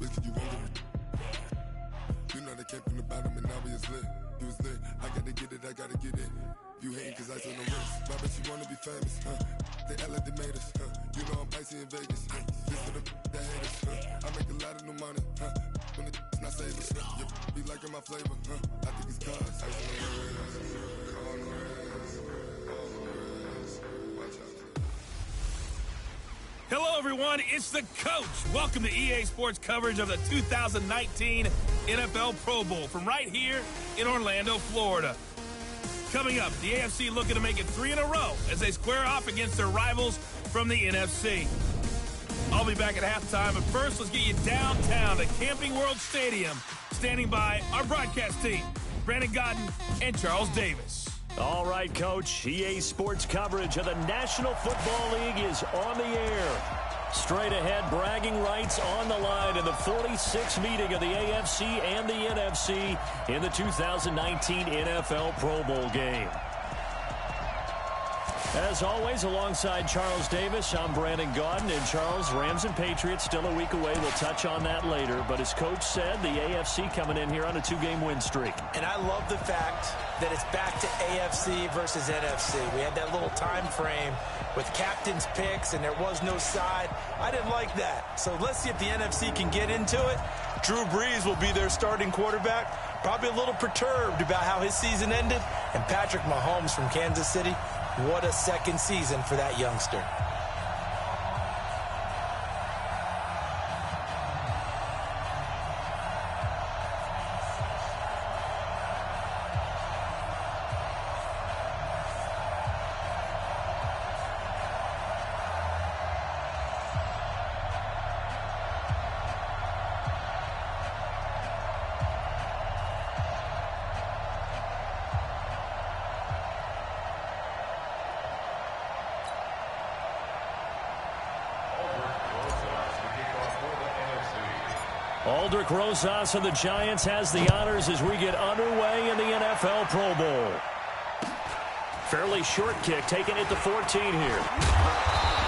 bitch, you won't get it. You know they came from the bottom and now we is lit. You was lit, I gotta get it, I gotta get it. You hating cause I on the wrist. Why bet you wanna be famous, They act like they made us, You know I'm icy in Vegas, This for the that hate us, I make a lot of new money, When the not save us, You be liking my flavor, I think it's cause ice on the wrist, on the wrist, on the wrist. Watch out. Hello, everyone. It's the coach. Welcome to EA Sports coverage of the 2019 NFL Pro Bowl from right here in Orlando, Florida. Coming up, the AFC looking to make it 3 in a row as they square off against their rivals from the NFC. I'll be back at halftime, but first, let's get you downtown to Camping World Stadium. Standing by our broadcast team, BrianAkaDaddy and Charles Davis. All right, Coach. EA Sports coverage of the National Football League is on the air. Straight ahead, bragging rights on the line in the 46th meeting of the AFC and the NFC in the 2019 NFL Pro Bowl game. As always, alongside Charles Davis, I'm BrianAkaDaddy. And Charles, Rams and Patriots still a week away. We'll touch on that later. But as Coach said, the AFC coming in here on a 2-game win streak. And I love the fact that it's back to AFC versus NFC. We had that little time frame with captain's picks, and there was no side. I didn't like that. So let's see if the NFC can get into it. Drew Brees will be their starting quarterback. Probably a little perturbed about how his season ended. And Patrick Mahomes from Kansas City, what a second season for that youngster. Aldrich Rosas of the Giants has the honors as we get underway in the NFL Pro Bowl. Fairly short kick, taking it to 14 here.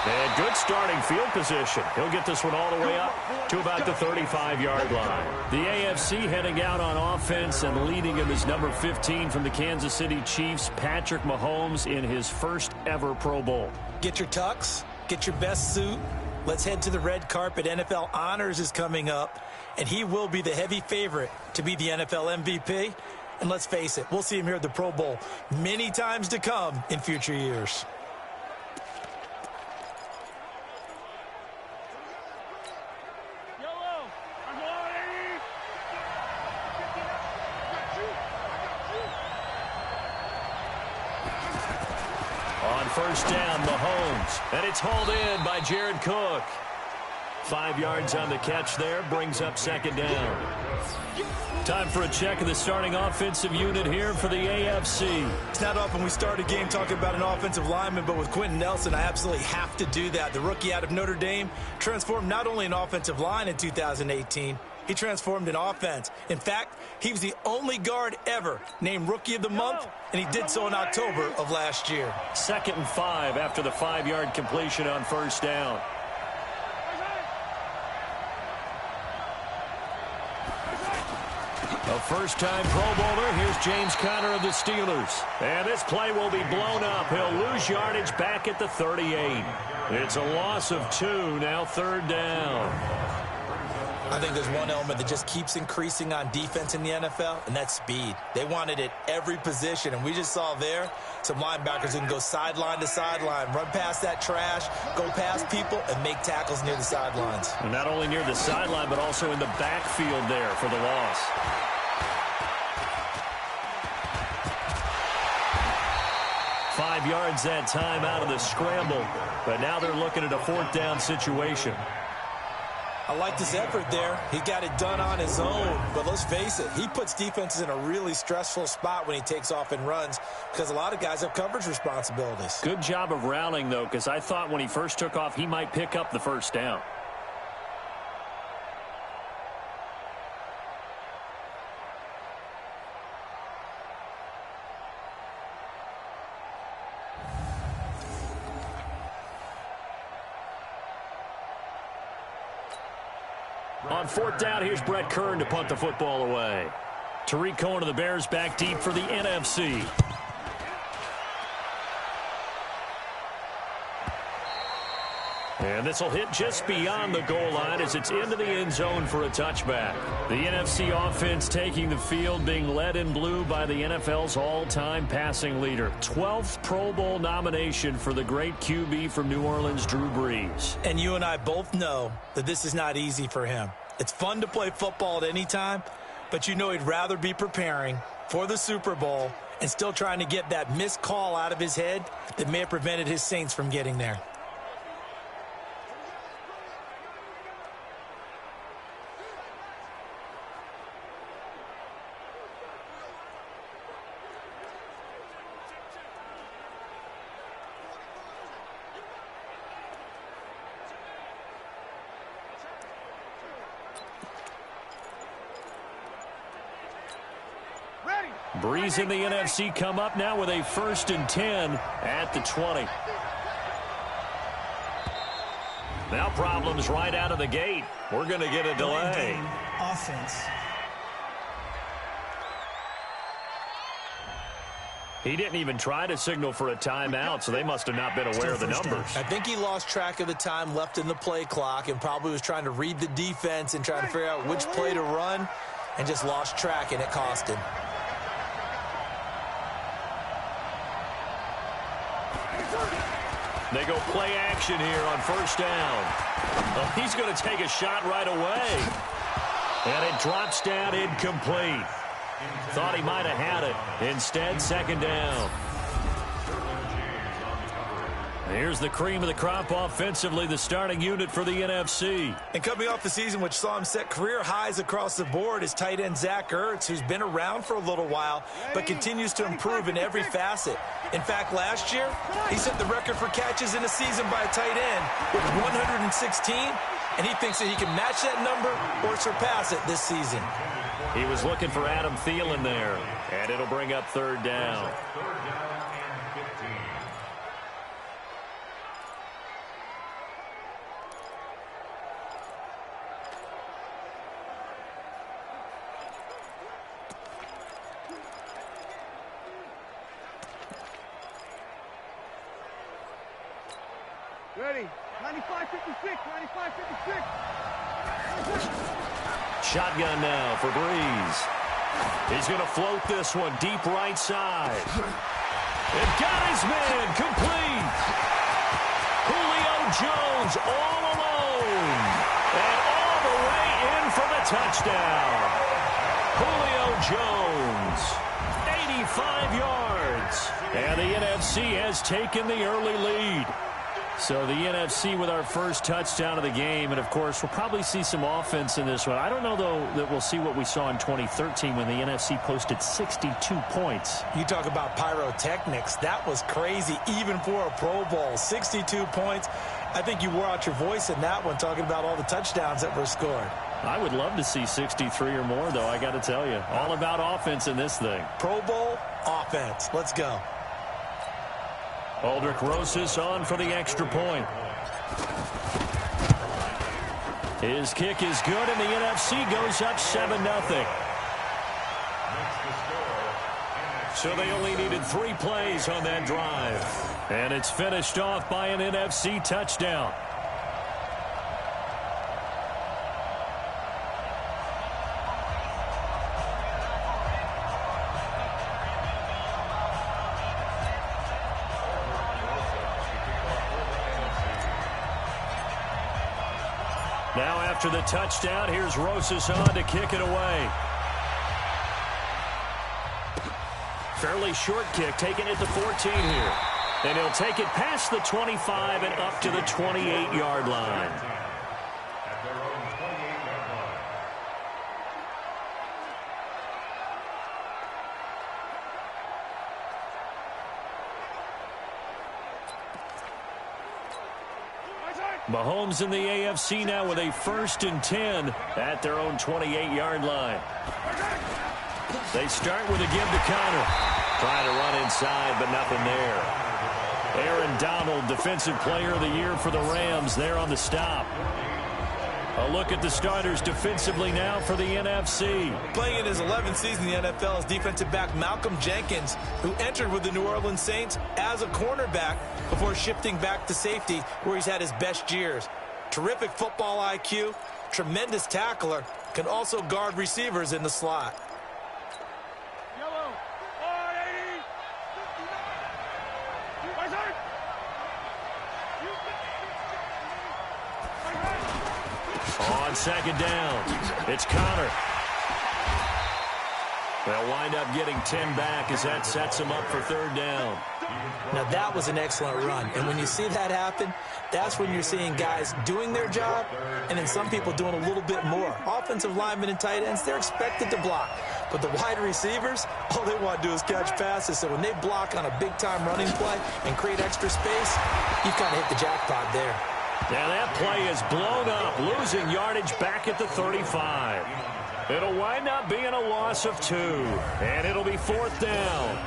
And good starting field position. He'll get this one all the way up to about the 35-yard line. The AFC heading out on offense, and leading him is number 15 from the Kansas City Chiefs, Patrick Mahomes, in his first ever Pro Bowl. Get your tux, get your best suit. Let's head to the red carpet. NFL Honors is coming up, and he will be the heavy favorite to be the NFL MVP. And let's face it, we'll see him here at the Pro Bowl many times to come in future years. On first down, Mahomes, and it's hauled in by Jared Cook. 5 yards on the catch there, brings up second down. Time for a check of the starting offensive unit here for the AFC. It's not often we start a game talking about an offensive lineman, but with Quentin Nelson, I absolutely have to do that. The rookie out of Notre Dame transformed not only an offensive line in 2018, he transformed an offense. In fact, he was the only guard ever named Rookie of the Month, and he did so in October of last year. 2nd and 5 after the 5-yard completion on first down. A first-time Pro Bowler. Here's James Conner of the Steelers. And this play will be blown up. He'll lose yardage back at the 38. It's a loss of 2, now third down. I think there's one element that just keeps increasing on defense in the NFL, and that's speed. They want it at every position, and we just saw there some linebackers who can go sideline to sideline, run past that trash, go past people, and make tackles near the sidelines. And not only near the sideline, but also in the backfield there for the loss. Five yards that time out of the scramble, but now they're looking at a fourth down situation. I like this effort there. He got it done on his own, but let's face it, he puts defenses in a really stressful spot when he takes off and runs because a lot of guys have coverage responsibilities. Good job of rallying, though, because I thought when he first took off, he might pick up the first down. On fourth down, here's Brett Kern to punt the football away. Tariq Cohen of the Bears back deep for the NFC. And this will hit just beyond the goal line as it's into the end zone for a touchback. The NFC offense taking the field, being led in blue by the NFL's all-time passing leader. 12th Pro Bowl nomination for the great QB from New Orleans, Drew Brees. And you and I both know that this is not easy for him. It's fun to play football at any time, but you know he'd rather be preparing for the Super Bowl and still trying to get that missed call out of his head that may have prevented his Saints from getting there. Brees in the NFC come up now with a 1st and 10 at the 20. Now problems right out of the gate. We're going to get a delay. Offense. He didn't even try to signal for a timeout, so they must have not been aware of the numbers. I think he lost track of the time left in the play clock and probably was trying to read the defense and trying to figure out which play to run and just lost track, and it cost him. They go play action here on 1st down. Well, he's going to take a shot right away. And it drops down incomplete. Thought he might have had it. Instead, 2nd down. Here's the cream of the crop offensively, the starting unit for the NFC. And coming off the season, which saw him set career highs across the board, is tight end Zach Ertz, who's been around for a little while, but continues to improve in every facet. In fact, last year, he set the record for catches in a season by a tight end with 116, and he thinks that he can match that number or surpass it this season. He was looking for Adam Thielen there, and it'll bring up 3rd down. Ready. 95-56. 95-56. Shotgun now for Brees. He's going to float this one deep right side. And got his man complete. Julio Jones all alone. And all the way in for the touchdown. Julio Jones, 85 yards. And the NFC has taken the early lead. So the NFC with our first touchdown of the game. And, of course, we'll probably see some offense in this one. I don't know, though, that we'll see what we saw in 2013 when the NFC posted 62 points. You talk about pyrotechnics. That was crazy, even for a Pro Bowl. 62 points. I think you wore out your voice in that one, talking about all the touchdowns that were scored. I would love to see 63 or more, though, I got to tell you. All about offense in this thing. Pro Bowl offense. Let's go. Aldrick Rosas on for the extra point. His kick is good, and the NFC goes up 7-0. So they only needed 3 plays on that drive. And it's finished off by an NFC touchdown. Now after the touchdown, here's Rosas on to kick it away. Fairly short kick, taking it to 14 here. And he'll take it past the 25 and up to the 28-yard line. Mahomes in the AFC now with a 1st and 10 at their own 28-yard line. They start with a give to Connor. Trying to run inside, but nothing there. Aaron Donald, Defensive Player of the Year for the Rams, there on the stop. A look at the starters defensively now for the NFC. Playing in his 11th season in the NFL is defensive back Malcolm Jenkins, who entered with the New Orleans Saints as a cornerback before shifting back to safety, where he's had his best years. Terrific football IQ, tremendous tackler, can also guard receivers in the slot. On second down, it's Connor. They'll wind up getting 10 back as that sets them up for third down. Now, that was an excellent run. And when you see that happen, that's when you're seeing guys doing their job and then some people doing a little bit more. Offensive linemen and tight ends, they're expected to block. But the wide receivers, all they want to do is catch passes. So when they block on a big-time running play and create extra space, you kind of hit the jackpot there. Now that play is blown up, losing yardage back at the 35. It'll wind up being a loss of 2, and it'll be fourth down.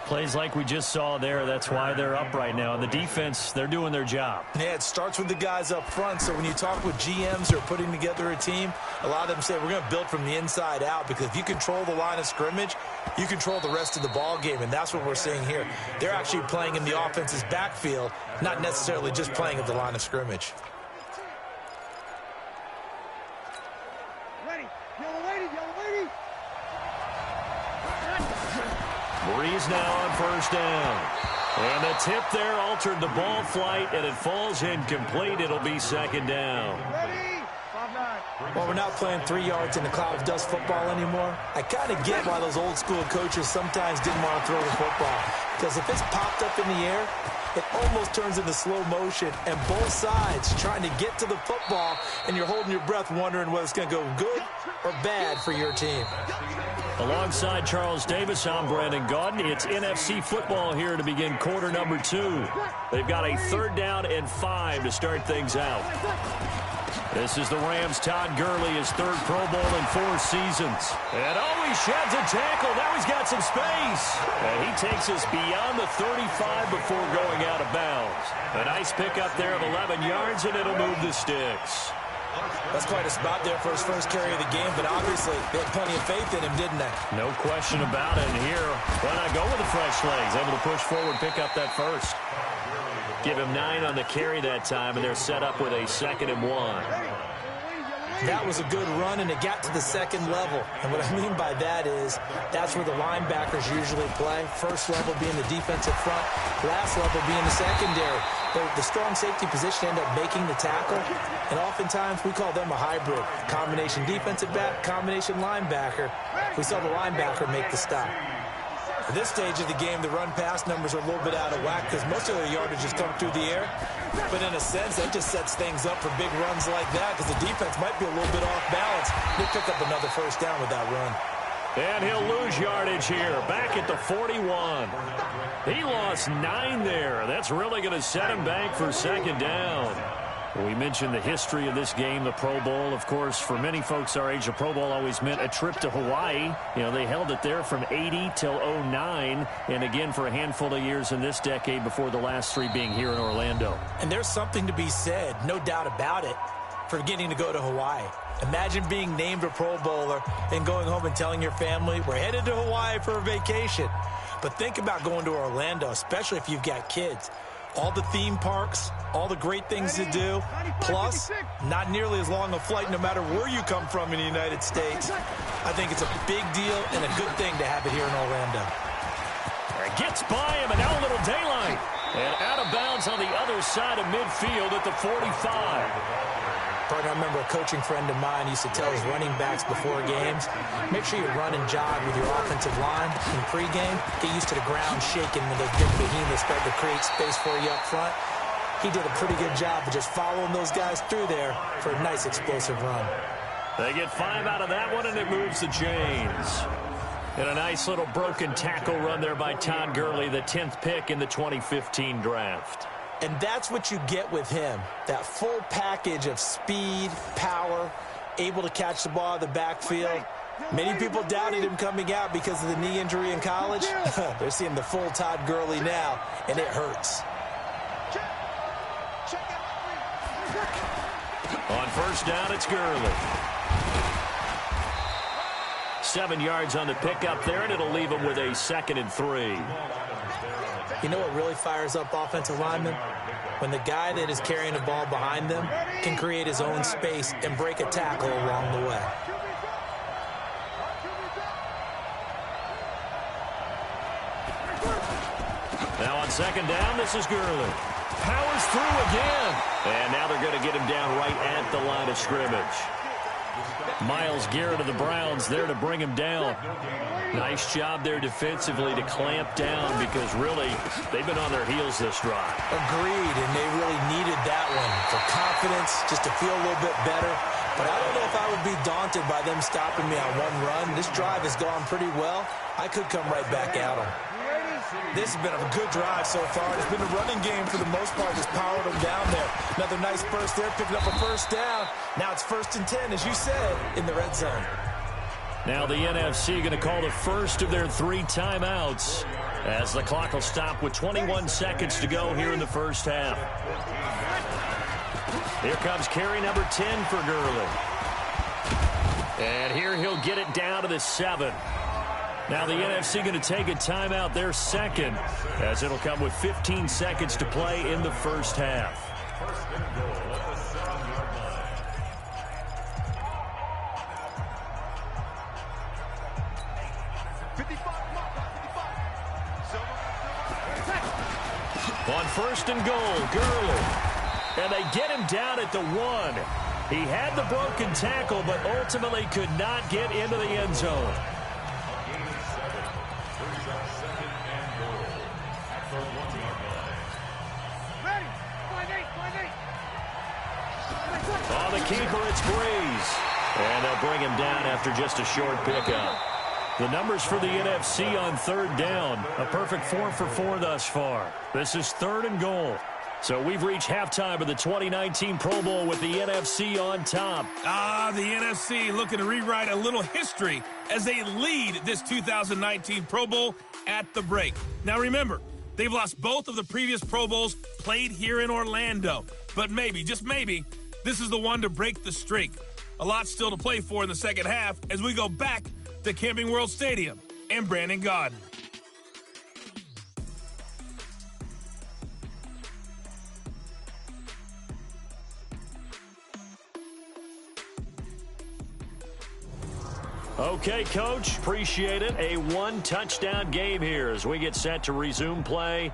Plays like we just saw there, that's why they're up right now. And the defense, they're doing their job. Yeah, it starts with the guys up front. So when you talk with GMs who are putting together a team, a lot of them say we're going to build from the inside out, because if you control the line of scrimmage, you control the rest of the ball game, and that's what we're seeing here. They're actually playing in the offense's backfield, not necessarily just playing at the line of scrimmage. Breeze now on first down. And the tip there altered the ball flight, and it falls incomplete. It'll be second down. Well, we're not playing 3 yards in a cloud of dust football anymore. I kind of get why those old school coaches sometimes didn't want to throw the football. Because if it's popped up in the air, it almost turns into slow motion, and both sides trying to get to the football, and you're holding your breath wondering whether it's going to go good or bad for your team. Alongside Charles Davis, I'm Brandon Gaudin. It's NFC football here to begin quarter number 2. They've got a third down and 5 to start things out. This is the Rams' Todd Gurley, his third Pro Bowl in 4 seasons. And he sheds a tackle. Now he's got some space. And he takes us beyond the 35 before going out of bounds. A nice pickup there of 11 yards, and it'll move the sticks. That's quite a spot there for his first carry of the game, but obviously they had plenty of faith in him, didn't they? No question about it. And here, why not go with the fresh legs? Able to push forward, pick up that first. Give him 9 on the carry that time, and they're set up with a 2nd and 1. That was a good run, and it got to the second level. And what I mean by that is that's where the linebackers usually play. First level being the defensive front, last level being the secondary. But the strong safety position end up making the tackle, and oftentimes we call them a hybrid. Combination defensive back, combination linebacker. We saw the linebacker make the stop. At this stage of the game, the run-pass numbers are a little bit out of whack because most of their yardage has come through the air. But in a sense, that just sets things up for big runs like that because the defense might be a little bit off balance. They pick up another first down with that run. And he'll lose yardage here, back at the 41. He lost 9 there. That's really going to set him back for second down. We mentioned the history of this game, the Pro Bowl. Of course, for many folks our age, the Pro Bowl always meant a trip to Hawaii. You know, they held it there from 80 till 09, and again for a handful of years in this decade before the last 3 being here in Orlando. And there's something to be said, no doubt about it, for getting to go to Hawaii. Imagine being named a Pro Bowler and going home and telling your family, we're headed to Hawaii for a vacation. But think about going to Orlando, especially if you've got kids. All the theme parks, all the great things to do, plus not nearly as long a flight no matter where you come from in the United States. I think it's a big deal and a good thing to have it here in Orlando. It gets by him, and now a little daylight. And out of bounds on the other side of midfield at the 45. Partner, I remember a coaching friend of mine used to tell his running backs before games, make sure you run and jog with your offensive line in pregame. Get used to the ground shaking when those big behemoths start to create space for you up front. He did a pretty good job of just following those guys through there for a nice explosive run. They get 5 out of that one, and it moves the chains. And a nice little broken tackle run there by Todd Gurley, the 10th pick in the 2015 draft. And that's what you get with him, that full package of speed, power, able to catch the ball in the backfield. Many people doubted him coming out because of the knee injury in college. They're seeing the full Todd Gurley now, and it hurts. On first down, it's Gurley. 7 yards on the pickup there, and it'll leave him with a 2nd and 3. You know what really fires up offensive linemen? When the guy that is carrying the ball behind them can create his own space and break a tackle along the way. Now on 2nd down, this is Gurley. Powers through again. And now they're going to get him down right at the line of scrimmage. Myles Garrett of the Browns there to bring him down. Nice job there defensively to clamp down because really they've been on their heels this drive. Agreed, and they really needed that one for confidence, just to feel a little bit better. But I don't know if I would be daunted by them stopping me on one run. This drive has gone pretty well. I could come right back at them. This has been a good drive so far. It's been a running game for the most part, just powered them down there. Another nice burst there, picking up a first down. Now it's 1st and 10, as you said, in the red zone. Now the NFC going to call the first of their 3 timeouts as the clock will stop with 21 seconds to go here in the first half. Here comes carry number 10 for Gurley. And here he'll get it down to the 7. Now the NFC going to take a timeout, their 2nd, as it'll come with 15 seconds to play in the first half. On 1st and goal, Gurley. And they get him down at the 1. He had the broken tackle, but ultimately could not get into the end zone. On the keeper, it's Breeze. And they'll bring him down after just a short pickup. The numbers for the NFC on 3rd down, a perfect 4 for 4 thus far. This is 3rd and goal. So we've reached halftime of the 2019 Pro Bowl with the NFC on top. The NFC looking to rewrite a little history as they lead this 2019 Pro Bowl at the break. Now remember, they've lost both of the previous Pro Bowls played here in Orlando. But maybe, just maybe, this is the one to break the streak. A lot still to play for in the second half as we go back to Camping World Stadium and BrianAkaDaddy. Okay, Coach, appreciate it. A 1-touchdown game here as we get set to resume play.